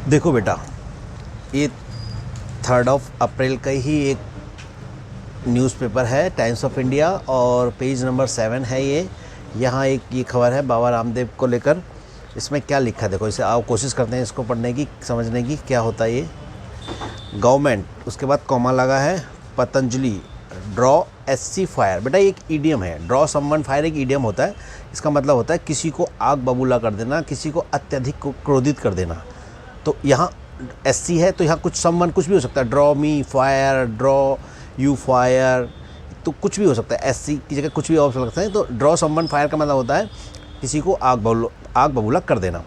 देखो बेटा, ये 3 अप्रैल का ही एक न्यूज़पेपर है टाइम्स ऑफ इंडिया और पेज नंबर 7 है ये। यहाँ एक ये खबर है बाबा रामदेव को लेकर। इसमें क्या लिखा है देखो, इसे आओ कोशिश करते हैं इसको पढ़ने की, समझने की क्या होता है ये। गवर्नमेंट, उसके बाद कॉमा लगा है, पतंजलि ड्रॉ एससी फायर। बेटा ये एक ईडियम है, ड्रॉ समवन फायर एक ईडियम होता है। इसका मतलब होता है किसी को आग बबूला कर देना, किसी को अत्यधिक क्रोधित कर देना। तो यहाँ एससी है तो यहाँ कुछ समवन कुछ भी हो सकता है, draw me fire, draw you fire, तो कुछ भी हो सकता है। एससी की जगह कुछ भी और सकता है। तो ड्रॉ समवन फायर का मतलब होता है किसी को आग बबूला कर देना।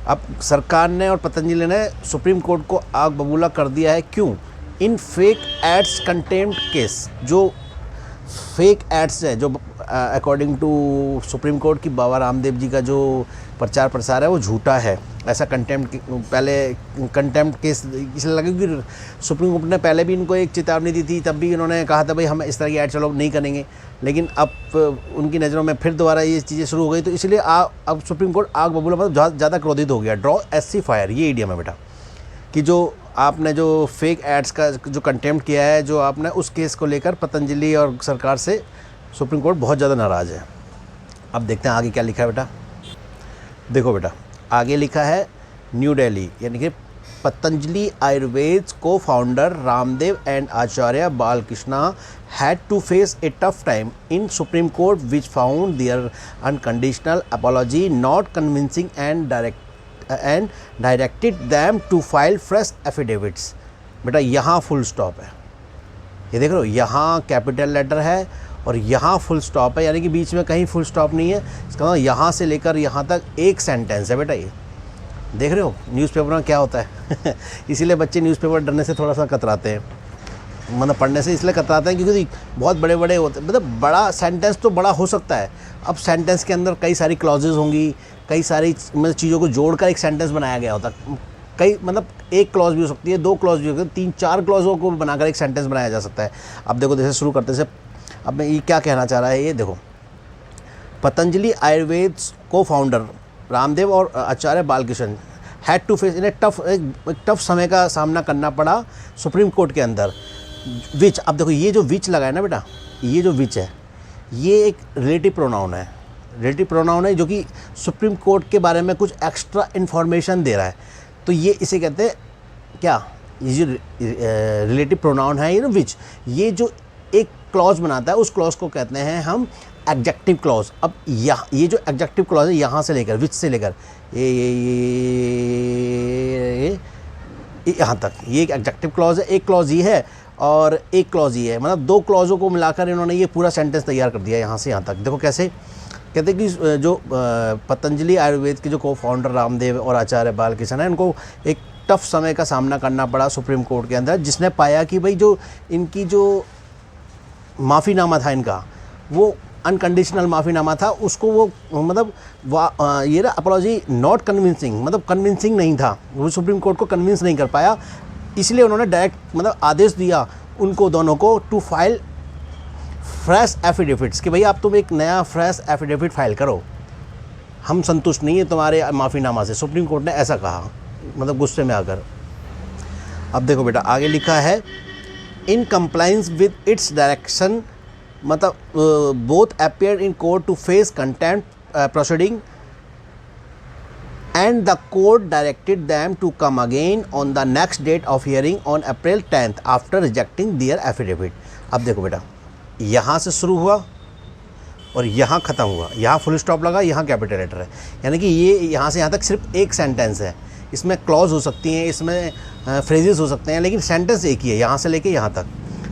अब सरकार ने और पतंजलि ने सुप्रीम कोर्ट को आग बबूला कर दिया है। क्यों? इन फेक एड्स कंटेम्प्ट केस। जो फेक एड्स है, जो अकॉर्डिंग टू सुप्रीम कोर्ट की बाबा रामदेव जी का जो प्रचार प्रसार है वो झूठा है, ऐसा कंटेम्प्ट केस इसलिए लगा क्योंकि सुप्रीम कोर्ट ने पहले भी इनको एक चेतावनी दी थी। तब भी इन्होंने कहा था भाई हम इस तरह की ऐड चलो नहीं करेंगे, लेकिन अब उनकी नज़रों में फिर दोबारा ये चीज़ें शुरू हो गई। तो इसलिए अब सुप्रीम कोर्ट आग बबूला मतलब ज़्यादा क्रोधित हो गया। ड्रॉ एससी फायर ये ईडियम है बेटा, कि जो आपने जो फेक एड्स का जो कंटेम्प्ट किया है, जो आपने उस केस को लेकर पतंजलि और सरकार से सुप्रीम कोर्ट बहुत ज़्यादा नाराज़ है। अब देखते हैं आगे क्या लिखा है बेटा। देखो बेटा, आगे लिखा है न्यू दिल्ली, यानी कि पतंजलि आयुर्वेद को founder Ramdev and Acharya Balkrishna had to face a tough time in Supreme Court, which found their unconditional apology not convincing and directed them to file fresh affidavits। बेटा यहाँ फुल स्टॉप है, ये देख रहे हो, यहाँ कैपिटल लेटर है और यहाँ फुल स्टॉप है, यानी कि बीच में कहीं फुल स्टॉप नहीं है। इसका मतलब यहाँ से लेकर यहाँ तक एक सेंटेंस है बेटा। ये देख रहे हो न्यूज़पेपर में क्या होता है इसीलिए बच्चे न्यूज़पेपर डरने से थोड़ा सा कतराते हैं, मतलब पढ़ने से इसलिए कतराते हैं क्योंकि बहुत बड़े बड़े होते हैं। मतलब बड़ा सेंटेंस तो बड़ा हो सकता है, अब सेंटेंस के अंदर कई सारी क्लॉजेज होंगी, कई सारी मतलब चीज़ों को जोड़कर एक सेंटेंस बनाया गया होता है। कई मतलब एक क्लॉज भी हो सकती है, 2 क्लॉज भी हो सकती है, 3-4 क्लॉजों को बनाकर एक सेंटेंस बनाया जा सकता है। अब देखो जैसे शुरू करते से अब मैं ये क्या कहना चाह रहा है, ये देखो, पतंजलि आयुर्वेद को फाउंडर रामदेव और Acharya Balkrishna had to face in tough समय का सामना करना पड़ा सुप्रीम कोर्ट के अंदर। विच, अब देखो ये जो विच लगा है ना बेटा, ये जो विच है ये एक रिलेटिव प्रोनाउन है। रिलेटिव प्रोनाउन है जो कि सुप्रीम कोर्ट के बारे में कुछ एक्स्ट्रा इन्फॉर्मेशन दे रहा है। तो ये इसे कहते हैं क्या, ये जो रिलेटिव प्रोनाउन है ये ना विच, ये जो एक क्लॉज बनाता है उस क्लॉज को कहते हैं हम एडजेक्टिव क्लॉज। अब ये जो एडजेक्टिव क्लॉज है यहाँ से लेकर विच से लेकर ये यहाँ तक, ये एक एडजेक्टिव क्लॉज है। एक क्लॉज ये है और एक क्लॉज ये है, मतलब 2 क्लॉजों को मिलाकर इन्होंने ये पूरा सेंटेंस तैयार कर दिया यहाँ से यहाँ तक। देखो कैसे कहते हैं कि जो पतंजलि आयुर्वेद के जो को फाउंडर रामदेव और आचार्य बालकृष्ण है, इनको एक टफ समय का सामना करना पड़ा सुप्रीम कोर्ट के अंदर, जिसने पाया कि भाई जो इनकी जो माफ़ीनामा था इनका, वो अनकंडीशनल माफ़ीनामा था, उसको वो मतलब ये ना अपॉलॉजी नॉट कन्विंसिंग, मतलब कन्विंसिंग नहीं था, वो सुप्रीम कोर्ट को कन्विंस नहीं कर पाया। इसलिए उन्होंने डायरेक्ट मतलब आदेश दिया उनको दोनों को टू फाइल फ्रेश एफिडेविट्स, कि भाई आप तुम एक नया फ्रेश एफिडेविट फाइल करो, हम संतुष्ट नहीं है तुम्हारे माफ़ीनामा से। सुप्रीम कोर्ट ने ऐसा कहा, मतलब गुस्से में आकर। अब देखो बेटा आगे लिखा है in compliance with its direction, मतलब both appear in court to face contempt proceeding and the court directed them to come again on the next date of hearing on April 10th after rejecting their affidavit। अब देखो बेटा, यहाँ से शुरू हुआ और यहाँ ख़त्म हुआ, यहाँ फुल स्टॉप लगा, यहाँ कैपिटल लेटर है, यानी कि ये यहाँ से यहाँ तक सिर्फ एक सेंटेंस है। इसमें क्लॉज हो सकती हैं, इसमें फ्रेजेस हो सकते हैं, लेकिन सेंटेंस एक ही है, यहाँ से लेके यहाँ तक।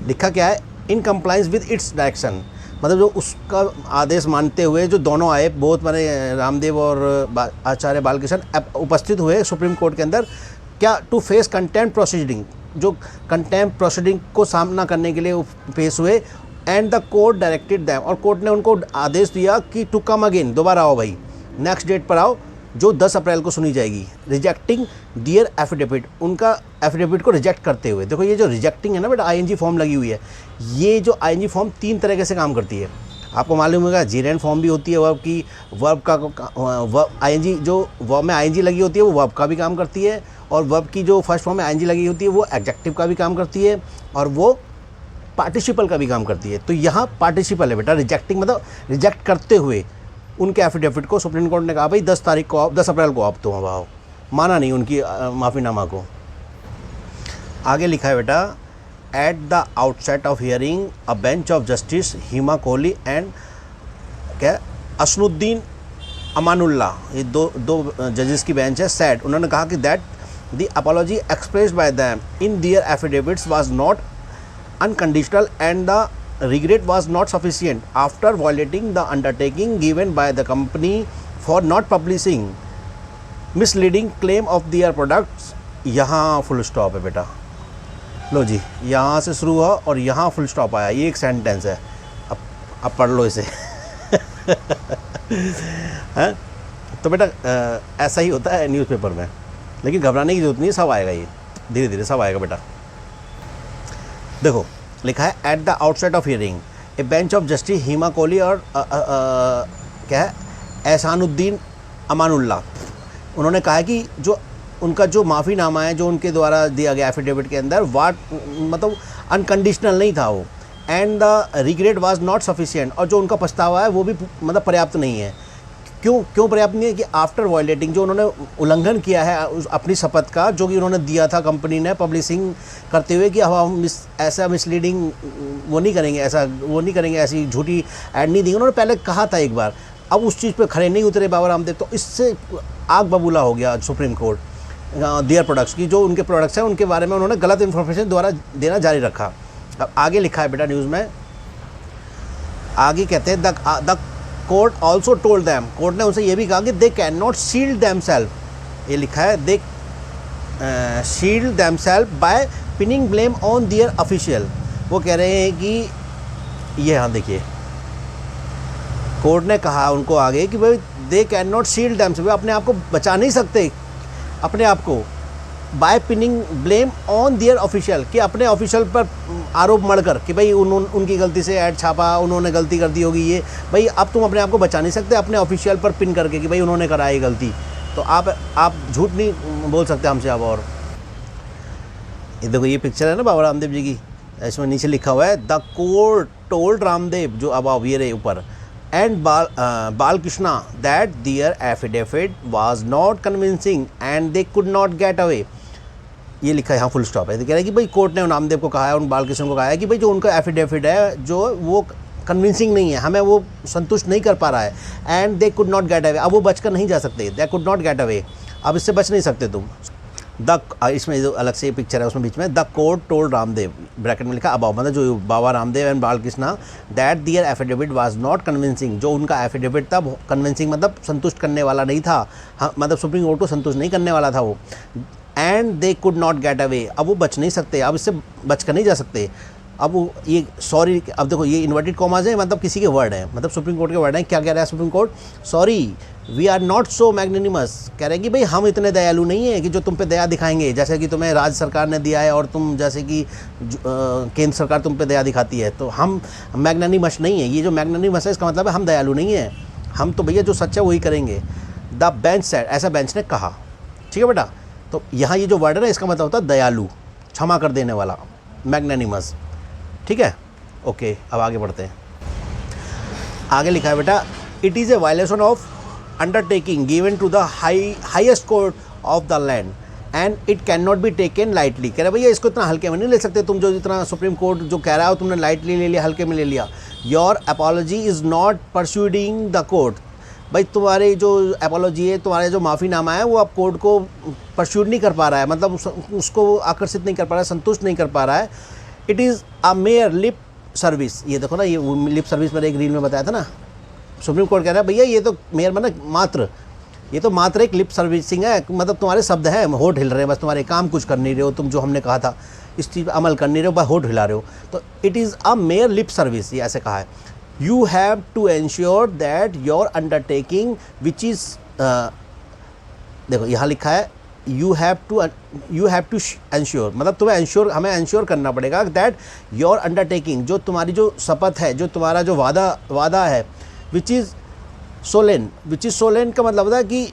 लिखा क्या है, in compliance with its direction, मतलब जो उसका आदेश मानते हुए जो दोनों आए, बहुत माने रामदेव और आचार्य बालकृष्ण उपस्थित हुए सुप्रीम कोर्ट के अंदर, क्या टू फेस कंटेम्प्ट प्रोसीडिंग, जो कंटेम्प्ट प्रोसीडिंग को सामना करने के लिए फेस हुए। And the court directed them, और कोर्ट ने उनको आदेश दिया कि टू कम अगेन, दोबारा आओ भाई, नेक्स्ट डेट पर आओ, जो 10 अप्रैल को सुनी जाएगी। रिजेक्टिंग डियर एफिडेविट, उनका एफिडेविट को रिजेक्ट करते हुए। देखो ये जो रिजेक्टिंग है ना बेटा, आईएनजी फॉर्म लगी हुई है, ये जो आईएनजी फॉर्म 3 तरीके से काम करती है। आपको मालूम होगा जीरेंट फॉर्म भी होती है वर्ब की, वर्ब का वर्ब आईएनजी, जो वर्ब में आईएनजी लगी होती है वो वर्ब का भी काम करती है, और वर्ब की जो फर्स्ट फॉर्म में आईएनजी लगी होती है वो एडजेक्टिव का भी काम करती है, और वो पार्टिसिपल का भी काम करती है। तो यहाँ पार्टिसिपल है बेटा, रिजेक्टिंग मतलब रिजेक्ट करते हुए उनके एफिडेविट को सुप्रीम कोर्ट ने कहा भाई 10 अप्रैल को आप तो वाओ, माना नहीं उनकी माफ़ीनामा को। आगे लिखा है बेटा, eight the outset of hearing a bench of justice Hima Kohli and क्या असनुद्दीन अमानुल्लाह, ये दो जजेस की बेंच है, सेड, उन्होंने कहा कि that the apology expressed by them in their affidavits was not unconditional and the regret was not sufficient after violating the undertaking given by the company for not publishing misleading claim of their products। यहाँ full stop है बेटा, लो जी, यहाँ से शुरू हुआ और यहाँ full stop आया, ये एक सेंटेंस है। अब पढ़ लो इसे हैं? तो बेटा ऐसा ही होता है न्यूज़पेपर में, लेकिन घबराने की जरूरत नहीं है, सब आएगा, ये धीरे धीरे सब आएगा बेटा। देखो लिखा है at the outset of hearing a bench of justice Hima Kohli और क्या है एहसानुद्दीन अमानुल्लाह, उन्होंने कहा कि जो उनका जो माफ़ीनामा है जो उनके द्वारा दिया गया एफिडेविट के अंदर वाट मतलब अनकंडीशनल नहीं था वो, and the regret was not sufficient, और जो उनका पछतावा है वो भी मतलब पर्याप्त नहीं है। क्यों पर्याप्त नहीं है कि आफ्टर वायलेटिंग, जो उन्होंने उल्लंघन किया है उस अपनी शपथ का जो कि उन्होंने दिया था कंपनी ने पब्लिशिंग करते हुए कि हम ऐसा मिसलीडिंग वो नहीं करेंगे, ऐसी झूठी ऐड नहीं देंगे, उन्होंने पहले कहा था एक बार, अब उस चीज़ पे खड़े नहीं उतरे बाबा रामदेव, तो इससे आग बबूला हो गया सुप्रीम कोर्ट देयर प्रोडक्ट्स की, जो उनके प्रोडक्ट्स हैं उनके बारे में उन्होंने गलत इन्फॉर्मेशन द्वारा देना जारी रखा। अब आगे लिखा है बेटा न्यूज़ में, आगे कहते हैं the court also told them, court ने उनसे ये भी कहा कि they can not shield them self, ये लिखा है they shield them self by pinning blame on their official. वो कह रहे हैं कि ये हाँ देखिए, कोर्ट ने कहा उनको आगे कि भाई they can not shield them self, अपने आप को बचा नहीं सकते अपने आप को, by pinning blame on their official, कि अपने ऑफिशियल पर आरोप मढ़कर कि भाई उनकी गलती से ऐड छापा, उन्होंने गलती कर दी होगी, ये भाई अब तुम अपने आप को बचा नहीं सकते अपने ऑफिशियल पर पिन करके कि भाई उन्होंने करा ये गलती, तो आप झूठ नहीं बोल सकते हमसे अब। और ये देखो ये पिक्चर है ना बाबा रामदेव जी की, इसमें नीचे लिखा हुआ है द कोर्ट टोल्ड रामदेव, जो अब ये रहे ऊपर, and Balkrishna that their affidavit was not convincing and they could not get away। ये लिखा है यहाँ फुल स्टॉप है, तो कह रहा है कि भाई कोर्ट ने रामदेव को कहा है, उन बालकृष्ण को कहा है कि भाई जो उनका एफिडेविट है जो वो कन्विंसिंग नहीं है, हमें वो संतुष्ट नहीं कर पा रहा है, and they could not get away, अब वो बचकर नहीं जा सकते, they could not get away, अब इससे बच नहीं सकते तुम। इसमें जो अलग से पिक्चर है उसमें बीच में the court told Ramdev, bracket में लिखा अबाउ, मतलब जो Baba Ramdev and Balkrishna, that their affidavit was not convincing, जो उनका एफिडेविट था कन्विंसिंग मतलब संतुष्ट करने वाला नहीं था, हाँ मतलब सुप्रीम कोर्ट को संतुष्ट नहीं करने वाला था वो, and they could not get away, अब वो बच नहीं सकते, अब इससे बच कर नहीं जा सकते। अब वो ये सॉरी, अब देखो ये इन्वर्टेड कॉमाज है, मतलब किसी के वर्ड हैं, मतलब सुप्रीम कोर्ट के वर्ड हैं। क्या कह रहा है supreme court? Sorry we are not so magnanimous, कह रहे हैं कि भाई हम इतने दयालु नहीं हैं कि जो तुम पे दया दिखाएंगे, जैसे कि तुम्हें राज्य सरकार ने दिया है और तुम जैसे कि केंद्र सरकार तुम पे दया दिखाती है, तो हम मैग्नेनिमस नहीं है। ये जो मैग्नेनिमस है इसका मतलब है हम दयालु नहीं हैं, हम तो भैया जो सच है वही करेंगे। द बेंच सेड, ऐसा बेंच ने कहा, ठीक है बेटा। तो यहाँ ये जो वर्ड है ना इसका मतलब होता है दयालु, क्षमा कर देने वाला, मैग्नेनिमस, ठीक है। ओके अब आगे बढ़ते हैं। आगे लिखा है बेटा, it is a violation of undertaking given to the highest court of the land and it can not be taken lightly. कह रहे भैया इसको इतना हल्के में नहीं ले सकते तुम, जो इतना सुप्रीम कोर्ट जो कह रहा हो तुमने लाइटली ले लिया, हल्के में ले लिया। Your apology is not persuading the court, भाई तुम्हारी जो अपॉलॉजी है, तुम्हारा जो माफ़ीनामा है वो अब कोर्ट को परस्यूड नहीं कर पा रहा है, मतलब उसको आकर्षित नहीं कर पा रहा है, संतुष्ट नहीं कर पा रहा है। It is a mere lip service, ये देखो ना, ये लिप सर्विस मैंने एक रील में बताया था ना, सुप्रीम कोर्ट कह रहा है भैया ये तो मेयर मतलब मात्र, ये तो मात्र एक लिप सर्विसिंग है, मतलब तुम्हारे शब्द हैं, होठ हिल रहे हैं बस, तुम्हारे काम कुछ कर नहीं रहे हो, तुम जो हमने कहा था इस चीज़ पर अमल कर नहीं रहे हो, बस होठ हिला रहे हो। तो it is a mere lip service, ये ऐसे कहा है। You have to ensure that your undertaking which is, देखो यहाँ लिखा है यू हैव टू एंश्योर, मतलब तुम्हें एंश्योर, हमें एंश्योर करना पड़ेगा दैट योर अंडरटेकिंग, जो तुम्हारी जो शपथ है, जो तुम्हारा जो वादा है, विच इज़ सोलेन का मतलब होता है कि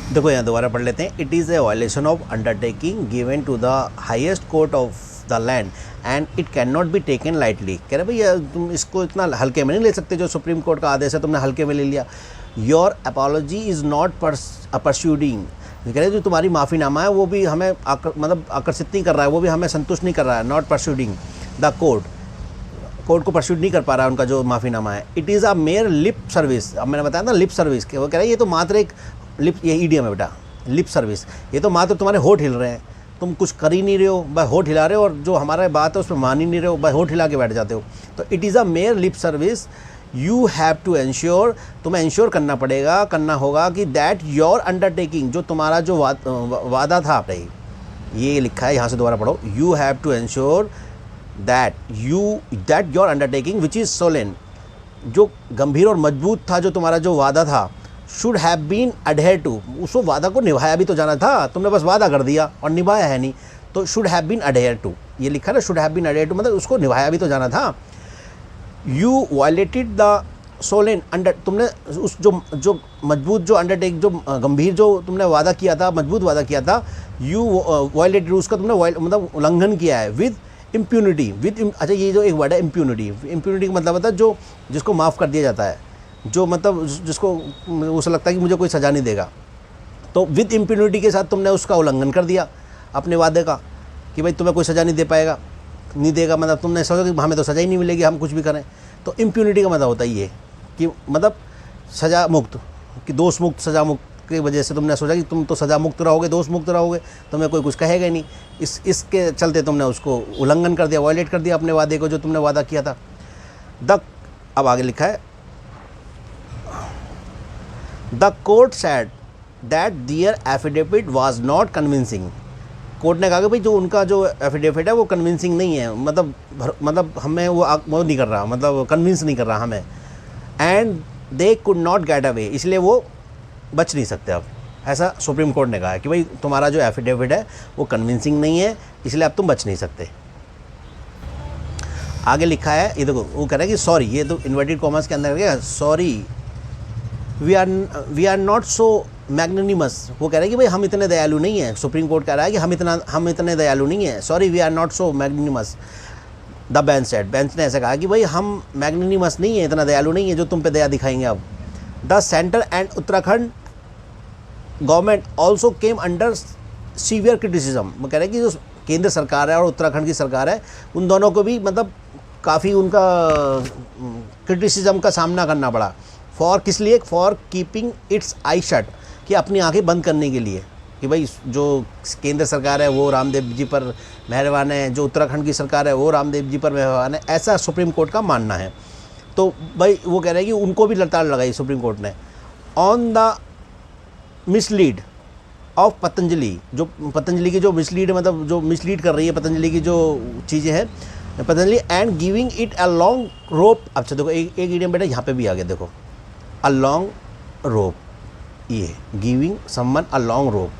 देखो यहाँ दोबारा पढ़ लेते हैं। It is a violation of undertaking given to the highest court of the land and it can not be taken lightly. कह रहे भैया तुम इसको इतना हल्के में नहीं ले सकते, जो सुप्रीम कोर्ट का आदेश है तुमने हल्के में ले लिया। योर अपॉलॉजी इज़ नॉट परस्यूडिंग, कह रहे जो तुम्हारी माफ़ीनामा है वो भी हमें मतलब आकर्षित नहीं कर रहा है, वो भी हमें संतुष्ट नहीं कर रहा है। नॉट परस्यूडिंग द कोर्ट को परस्यूड नहीं कर पा रहा है उनका जो माफ़ीनामा है। It is a mere lip service, अब मैंने बताया ना लिप सर्विस, के वो कह रहे हैं ये तो मात्र एक लिप, ये ईडियम है बेटा, लिप सर्विस, ये तो मात्र तुम्हारे होठ हिल रहे हैं, तुम कुछ कर ही नहीं रहे हो, बस होठ हिला रहे हो, और जो हमारा बात है उसमें मान ही नहीं रहे हो, बस होठ हिला के बैठ जाते हो। तो it is a mere lip service, you have to ensure, तुम्हें एंश्योर करना होगा कि दैट योर अंडरटेकिंग, जो तुम्हारा जो वादा था, ये लिखा है यहाँ से दोबारा पढ़ो, you have to ensure that your undertaking which is solemn, जो गंभीर और मजबूत था, जो तुम्हारा जो वादा था, should have been adhered to, उस वादा को निभाया भी तो जाना था, तुमने बस वादा कर दिया और निभाया है नहीं, तो should have been adhered to, ये लिखा ना, should have been adhered to, मतलब उसको निभाया भी तो जाना था। You violated the solemn under, तुमने उस जो मजबूत जो अंडरटेक, जो गंभीर जो तुमने वादा किया था, मजबूत वादा किया था, यू वायलेटेड, उसका तुमने मतलब उल्लंघन किया है। विद इम्प्यूनिटी, अच्छा ये जो एक वर्ड है इम्प्यूनिटी का मतलब होता है जो जिसको माफ़ कर दिया जाता है, जो मतलब जिसको उसे लगता है कि मुझे कोई सज़ा नहीं देगा, तो विद इम्प्यूनिटी के साथ तुमने उसका उल्लंघन कर दिया अपने वादे का, कि भाई तुम्हें कोई सज़ा नहीं देगा, मतलब तुमने सोचा कि हमें तो सज़ा ही नहीं मिलेगी, हम कुछ भी करें। तो इम्प्यूनिटी का मतलब होता है ये कि मतलब सज़ा मुक्त, कि दोष मुक्त, सज़ा मुक्त की वजह से तुमने सोचा कि तुम तो सज़ा मुक्त रहोगे, दोष मुक्त रहोगे, तुम्हें कोई कुछ कहेगा ही नहीं, इसके चलते तुमने उसको उल्लंघन कर दिया, वायलेट कर दिया अपने वादे को, जो तुमने वादा किया था। अब आगे लिखा है, the court said that their affidavit was not convincing, court ने कहा कि भाई जो उनका जो एफिडेविट है वो कन्विंसिंग नहीं है, मतलब हमें वो नहीं कर रहा, मतलब कन्विंस नहीं कर रहा हमें, and they could not get away, इसलिए वो बच नहीं सकते अब, ऐसा सुप्रीम कोर्ट ने कहा है कि भाई तुम्हारा जो एफिडेविट है वो कन्विंसिंग नहीं है, इसलिए अब तुम बच नहीं सकते। आगे लिखा है, ये देखो वो कह रहा है कि सॉरी, ये तो इन्वर्टेड कॉमर्स के अंदर क्या, sorry we are not so magnanimous, वो कह रहे हैं कि भाई हम इतने दयालु नहीं हैं, सुप्रीम कोर्ट कह रहा है कि हम इतने दयालु नहीं हैं, sorry we are not so magnanimous, the bench said, bench ने ऐसा कहा कि भाई हम मैग्नेनिमस नहीं है, इतना दयालु नहीं है जो तुम पे दया दिखाएंगे अब। The centre and Uttarakhand government also came under severe criticism, वो कह रहे हैं कि जो केंद्र सरकार है और उत्तराखंड की सरकार है, उन दोनों को भी मतलब काफ़ी उनका क्रिटिसिज्म का सामना करना पड़ा। फॉर किस लिए, for keeping it's I shut, कि अपनी आंखें बंद करने के लिए, कि भाई जो केंद्र सरकार है वो रामदेव जी पर मेहरबान है, जो उत्तराखंड की सरकार है वो रामदेव जी पर मेहरबान है, ऐसा सुप्रीम कोर्ट का मानना है। तो भाई वो कह रहे हैं कि उनको भी लताड़ लगाई सुप्रीम कोर्ट ने। On the mislead of Patanjali, जो पतंजलि की जो मिसलीड, मतलब जो मिसलीड कर रही है पतंजलि की जो चीज़ें हैं Patanjali, and giving it a long रोप। अच्छा देखो एक इडियम बेटा यहाँ पे भी आ गया, देखो अ लॉन्ग रोप, ये गिविंग समवन अ लॉन्ग रोप,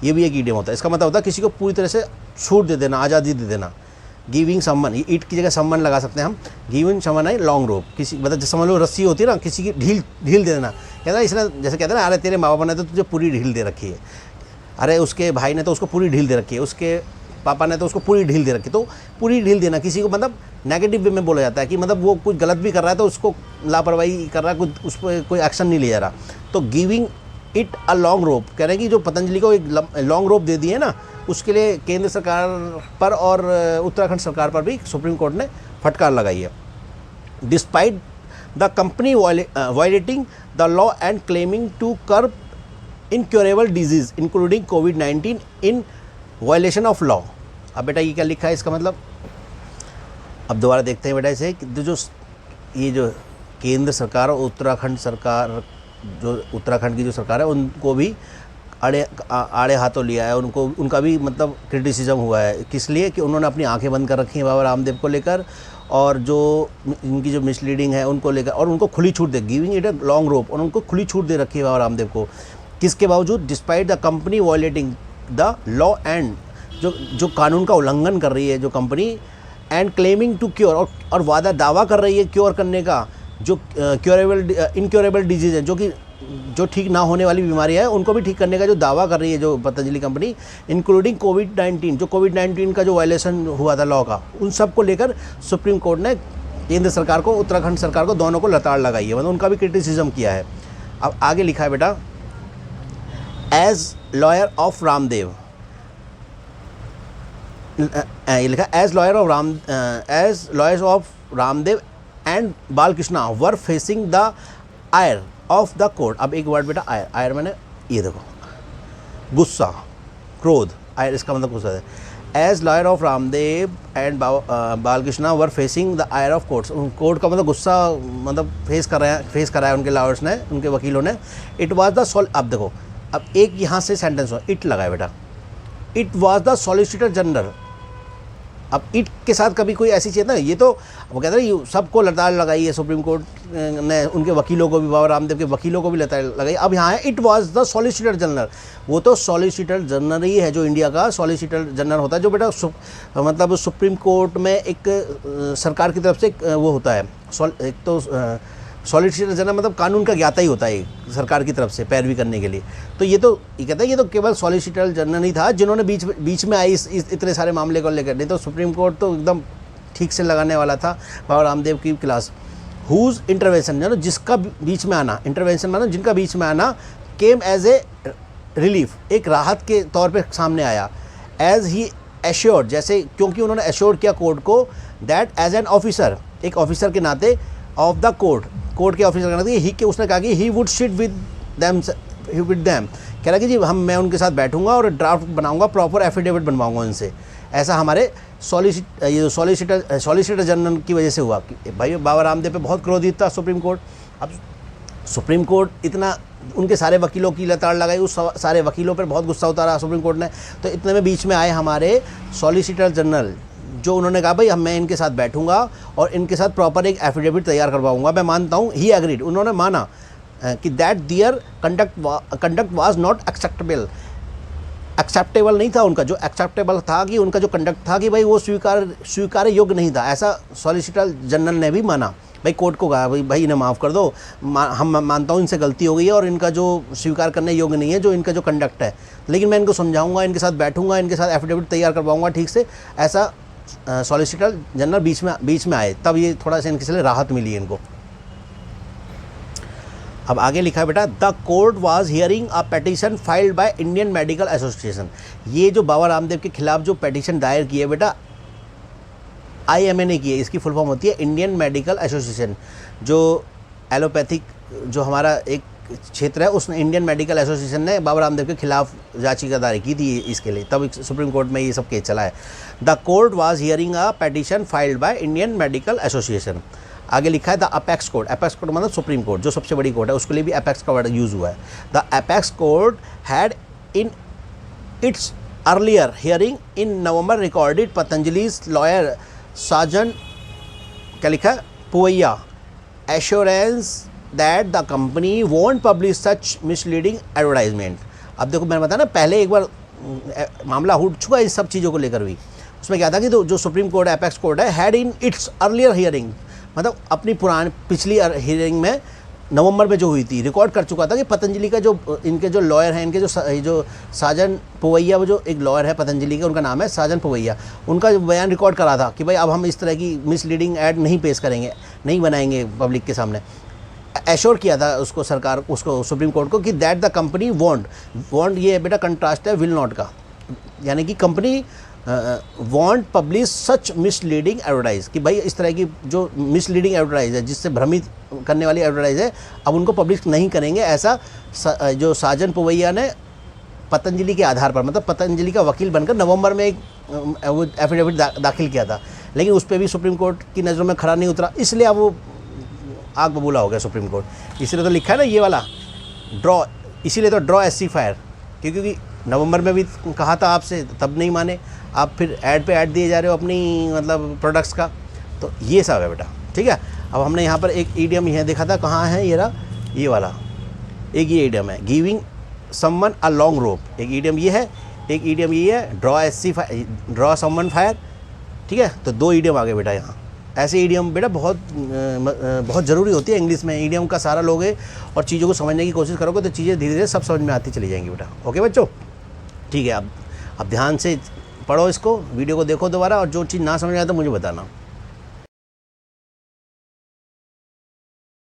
ये भी एक इडियम होता है। इसका मतलब होता है किसी को पूरी तरह से छूट दे देना, आज़ादी दे देना। गिविंग समवन, ये ईट की जगह समवन लगा सकते हैं हम। गिविंग समवन है लॉन्ग रोप, किसी मतलब जैसे समझ लो रस्सी होती है ना, किसी की ढील दे देना। कहता है इसने, जैसे कहते हैं ना, अरे तेरे माँ बाप ने तो तुझे पूरी ढील दे रखी है, अरे उसके भाई ने तो उसको पूरी ढील दे रखी है, उसके पापा ने तो उसको पूरी ढील दे रखी है। तो पूरी ढील देना किसी को मतलब नेगेटिव वे में बोला जाता है कि मतलब वो कुछ गलत भी कर रहा है तो उसको लापरवाही कर रहा है, कुछ उस पर कोई एक्शन नहीं लिया जा रहा। तो गिविंग इट अ लॉन्ग रोप, कह रहे हैं कि जो पतंजलि को एक लॉन्ग रोप दे दिए ना, उसके लिए केंद्र सरकार पर और उत्तराखंड सरकार पर भी सुप्रीम कोर्ट ने फटकार लगाई है। Despite the company violating the law and claiming to curb incurable disease including कोविड-19 इन वायलेशन ऑफ लॉ। अब बेटा ये क्या लिखा है, इसका मतलब अब दोबारा देखते हैं बेटा इसे, जो ये जो केंद्र सरकार और उत्तराखंड सरकार, जो उत्तराखंड की जो सरकार है, उनको भी आड़े हाथों लिया है, उनको उनका भी मतलब क्रिटिसिज्म हुआ है। किस लिए कि उन्होंने अपनी आंखें बंद कर रखी हैं बाबा रामदेव को लेकर, और जो इनकी जो मिसलीडिंग है उनको लेकर, और उनको खुली छूट दे, giving it a long rope, और उनको खुली छूट दे रखी है बाबा रामदेव को। किसके बावजूद? Despite the company violating the law and, जो कानून का उल्लंघन कर रही है जो company, and claiming to cure, और दावा कर रही है क्योर करने का, जो इनक्योरेबल डिजीज़ है, जो ठीक ना होने वाली बीमारी है उनको भी ठीक करने का जो दावा कर रही है जो पतंजलि कंपनी, इंक्लूडिंग कोविड-19, जो कोविड-19 का जो वायलेशन हुआ था लॉ का, उन सब को लेकर सुप्रीम कोर्ट ने केंद्र सरकार को, उत्तराखंड सरकार को, दोनों को लताड़ लगाई है, मतलब उनका भी क्रिटिसिज्म किया है। अब आगे लिखा है बेटा, एज लॉयर ऑफ रामदेव, ये लिखा as lawyers of Ramdev and Balkrishna were facing the ire of the court. अब एक वर्ड बेटा, आयर, आयर मैंने ये देखो गुस्सा, क्रोध, आयर इसका मतलब गुस्सा है। As lawyer of Ramdev and Balkrishna were facing the ire of courts, court का मतलब गुस्सा, मतलब फेस कर रहा है उनके लॉयर्स ने, उनके वकीलों ने। इट वाज द अब देखो, अब एक यहाँ से सेंटेंस हो, इट लगा है बेटा, it was the solicitor general. अब इट के साथ कभी कोई ऐसी चीज़ ना, ये तो वो कहते हैं ये सबको लताड़ लगाई है सुप्रीम कोर्ट ने, उनके वकीलों को भी, बाबा रामदेव के वकीलों को भी लताड़ लगाई। अब यहाँ है it was the solicitor general, वो तो सॉलिसिटर जनरल ही है, जो इंडिया का सॉलिसिटर जनरल होता है, जो बेटा मतलब सुप्रीम कोर्ट में एक सरकार की तरफ से वो होता है, एक तो सॉलिसिटर जनरल मतलब कानून का ज्ञाता ही होता है सरकार की तरफ से पैरवी करने के लिए। तो ये कहता है ये तो केवल सॉलिसिटर जनरल ही था जिन्होंने बीच में आई इस इतने सारे मामले को लेकर, नहीं तो सुप्रीम कोर्ट तो एकदम ठीक से लगाने वाला था बाबा रामदेव की क्लास। हुज इंटरवेंशन, जानो जिसका बीच में आना, इंटरवेंशन मानो जिनका बीच में आना, केम एज ए रिलीफ, एक राहत के तौर पे सामने आया। एज ही एश्योर्ड, जैसे क्योंकि उन्होंने एश्योर्ड किया कोर्ट को, दैट एज एन ऑफिसर, एक ऑफिसर के नाते ऑफ द कोर्ट के ऑफिसर के नाते, उसने कहा कि he would sit with them, कह रहा कि जी मैं उनके साथ बैठूंगा और ड्राफ्ट बनाऊंगा, प्रॉपर एफिडेविट बनवाऊंगा उनसे। ऐसा हमारे सॉलिसिटर जनरल की वजह से हुआ कि भाई बाबा रामदेव पे बहुत क्रोधित था सुप्रीम कोर्ट। अब सुप्रीम कोर्ट इतना, उनके सारे वकीलों की लताड़ लगाई, उस सारे वकीलों पर बहुत गुस्सा उतारा सुप्रीम कोर्ट ने। तो इतने में बीच में आए हमारे सॉलिसिटर जनरल, जो उन्होंने कहा भाई मैं इनके साथ बैठूंगा और इनके साथ प्रॉपर एक एफिडेविट तैयार करवाऊंगा, मैं मानता हूँ, ही एग्रीड, उन्होंने माना कि that their conduct was not acceptable नहीं था उनका, जो एक्सेप्टेबल था कि उनका जो कंडक्ट था कि भाई वो स्वीकार योग्य नहीं था, ऐसा सॉलिसिटर जनरल ने भी माना। भाई कोर्ट को कहा भाई इन्हें माफ़ कर दो, हम मानता हूँ इनसे गलती हो गई है और इनका जो स्वीकार करने योग्य नहीं है जो इनका जो कंडक्ट है, लेकिन मैं इनको समझाऊंगा, इनके साथ बैठूंगा, इनके साथ एफिडेविट तैयार करवाऊंगा ठीक से, ऐसा सॉलिसिटर जनरल बीच में आए, तब ये थोड़ा सा इनके लिए राहत मिली इनको। अब आगे लिखा है बेटा, the court was hearing a petition filed by Indian medical association. ये जो बाबा रामदेव के खिलाफ जो पेटिशन दायर की है बेटा IMA ने की है, इसकी फुल फॉर्म होती है इंडियन मेडिकल एसोसिएशन। जो एलोपैथिक जो हमारा एक क्षेत्र है, उसने इंडियन मेडिकल एसोसिएशन ने बाबा रामदेव के खिलाफ याचिका दायर की थी इसके लिए, तब सुप्रीम कोर्ट में ये सब केस चला है। The court was hearing a petition filed by Indian medical association. आगे लिखा है the apex court, apex court मतलब सुप्रीम कोर्ट जो सबसे बड़ी कोर्ट है, उसके लिए भी अपेक्स का वर्ड यूज़ हुआ है। The apex court had in its earlier hearing in November recorded पतंजलि's लॉयर साजन, क्या लिखा है, Poovayya, assurance that the company won't publish such misleading advertisement. अब देखो मैंने बताया ना, पहले एक बार मामला उठ चुका है इस सब चीज़ों को लेकर भी। उसमें क्या था कि जो सुप्रीम कोर्ट है, अपेक्स कोर्ट है, had in its earlier hearing, मतलब अपनी पिछली हियरिंग में नवंबर में जो हुई थी, रिकॉर्ड कर चुका था कि पतंजलि का जो इनके जो लॉयर हैं, इनके जो साजन पुवैया, वो जो एक लॉयर है पतंजलि के, उनका नाम है साजन पुवैया, उनका बयान रिकॉर्ड करा था कि भाई अब हम इस तरह की मिसलीडिंग ऐड नहीं पेश करेंगे, नहीं बनाएंगे पब्लिक के सामने। एश्योर किया था उसको सरकार, उसको सुप्रीम कोर्ट को कि दैट द कंपनी वॉन्ट ये बेटा कंट्रास्ट है विल नॉट का, यानी कि company want publish such misleading advertise, कि भाई इस तरह की जो मिसलीडिंग एडवर्टाइज है, जिससे भ्रमित करने वाली एडवर्टाइज है, अब उनको पब्लिश नहीं करेंगे। ऐसा जो साजन पुवैया ने पतंजलि के आधार पर, मतलब पतंजलि का वकील बनकर नवंबर में एक वो एफिडेविट दाखिल किया था, लेकिन उस पर भी सुप्रीम कोर्ट की नज़रों में खरा नहीं उतरा, इसलिए अब वो आग बबूला हो गया सुप्रीम कोर्ट। इसीलिए तो लिखा है ना ये वाला ड्रॉ, इसीलिए तो ड्रॉ SC फायर, क्योंकि नवंबर में भी कहा था आपसे, तब नहीं माने, आप फिर ऐड पे ऐड दिए जा रहे हो अपनी मतलब प्रोडक्ट्स का। तो ये सब है बेटा, ठीक है। अब हमने यहाँ पर एक ईडियम यहाँ देखा था, कहाँ है ये रहा, ये वाला एक ये ईडियम है, गिविंग समवन अ लॉन्ग रोप। एक ईडियम ये है, एक ईडियम ये है, ड्रॉ समवन फायर, ठीक है। तो 2 ईडियम आ गए बेटा यहाँ। ऐसे ईडियम बेटा बहुत ज़रूरी होती है इंग्लिश में, ईडियम का सारा लोगे और चीज़ों को समझने की कोशिश करोगे तो चीज़ें धीरे धीरे सब समझ में आती चली जाएंगी बेटा। ओके बच्चों, ठीक है। अब ध्यान से पढ़ो इसको, वीडियो को देखो दोबारा, और जो चीज़ ना समझ में आए तो मुझे बताना।